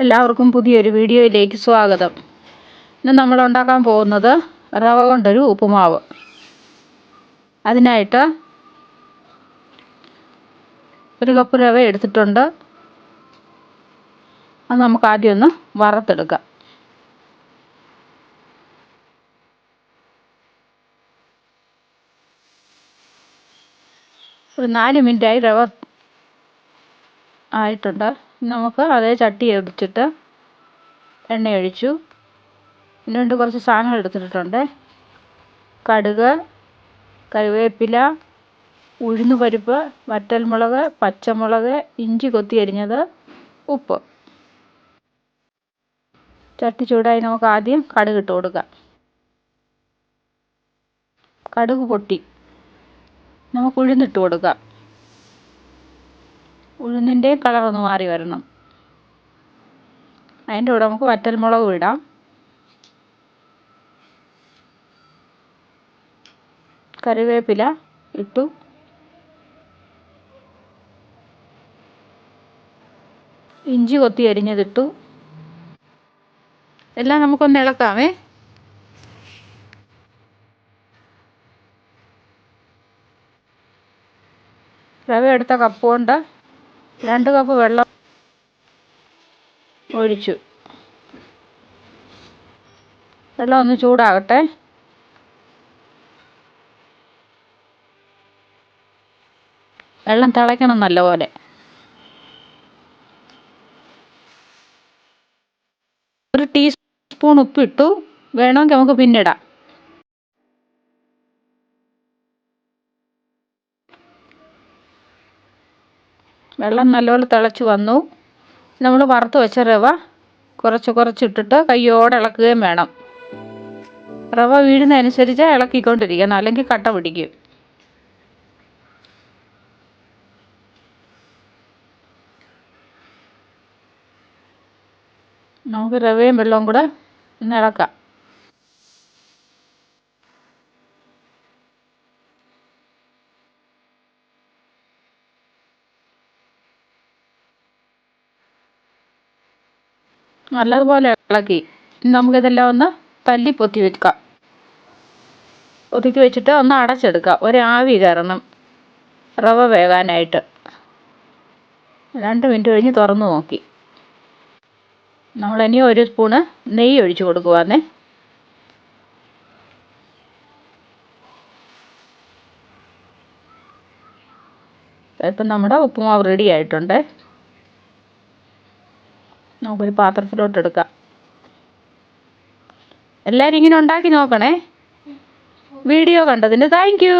എല്ലാവർക്കും പുതിയൊരു വീഡിയോയിലേക്ക് സ്വാഗതം. ഇന്ന് നമ്മൾ ഉണ്ടാക്കാൻ പോകുന്നത് റവ കൊണ്ടൊരു ഉപ്പുമാവ്. അതിനായിട്ട് ഒരു കപ്പ് റവ എടുത്തിട്ടുണ്ട്. അത് നമുക്ക് ആദ്യം ഒന്ന് വറുത്തെടുക്കാം. ഒരു 4 മിനിറ്റായി റവ ആയിട്ടുണ്ട്. നമുക്ക് അതേ ചട്ടി ഒഴിച്ചിട്ട് എണ്ണ ഒഴിച്ചു. പിന്നെ കുറച്ച് സാധനങ്ങൾ എടുത്തിട്ടുണ്ട്. കടുക്, കറിവേപ്പില, ഉഴുന്നുപരിപ്പ്, വറ്റൽമുളക്, പച്ചമുളക്, ഇഞ്ചി കൊത്തി അരിഞ്ഞത്, ഉപ്പ്. ചട്ടി ചൂടായി നമുക്ക് ആദ്യം കടുക് ഇട്ട് കൊടുക്കാം. കടുക് പൊട്ടി നമുക്ക് ഉഴുന്നിട്ട് കൊടുക്കാം. ഉഴുന്നിൻ്റെ കളറൊന്ന് മാറി വരണം. അതിൻ്റെ കൂടെ നമുക്ക് വറ്റൽമുളകും ഇടാം. കറിവേപ്പില ഇട്ടു. ഇഞ്ചി കൊത്തി അരിഞ്ഞതിട്ടു. എല്ലാം നമുക്കൊന്ന് ഇളക്കാമേ. റവ എടുത്ത കപ്പ് കൊണ്ട് 2 കപ്പ് വെള്ളം ഒഴിച്ചു. വെള്ളം ഒന്ന് ചൂടാകട്ടെ. വെള്ളം തിളയ്ക്കണം നല്ലപോലെ. ഒരു ടീസ്പൂൺ ഉപ്പിട്ടു. വേണമെങ്കിൽ നമുക്ക് പിന്നിടാം. വെള്ളം നല്ലപോലെ തിളച്ച് വന്നു. നമ്മൾ വറുത്ത് വെച്ച റവ കുറച്ചിട്ടിട്ട് കയ്യോടെ ഇളക്കുകയും വേണം. റവ വീഴുന്നതനുസരിച്ച് ഇളക്കിക്കൊണ്ടിരിക്കണം, അല്ലെങ്കിൽ കട്ട പിടിക്കും. നമുക്ക് റവയും വെള്ളവും കൂടെ ഒന്ന് ഇളക്കാം. നല്ലതുപോലെ ഇളക്കി. നമുക്കിതെല്ലാം ഒന്ന് തല്ലി പൊത്തി വെക്കാം. ഒതുക്കി വെച്ചിട്ട് ഒന്ന് അടച്ചെടുക്കാം. ഒരാവി കയറണം റവ വേകാനായിട്ട്. 2 മിനിറ്റ് കഴിഞ്ഞ് തുറന്നു നോക്കി. നമ്മളിനി ഒരു സ്പൂണ് നെയ്യ് ഒഴിച്ച് കൊടുക്കുവാന്നേ. ഇപ്പം നമ്മുടെ ഉപ്പുമാവ് റെഡി ആയിട്ടുണ്ട്. നമുക്കൊരു പാത്രത്തിലോട്ട് എടുക്കാം. എല്ലാവരും ഇങ്ങനെ ഉണ്ടാക്കി നോക്കണേ. വീഡിയോ കണ്ടതിന് താങ്ക് യു.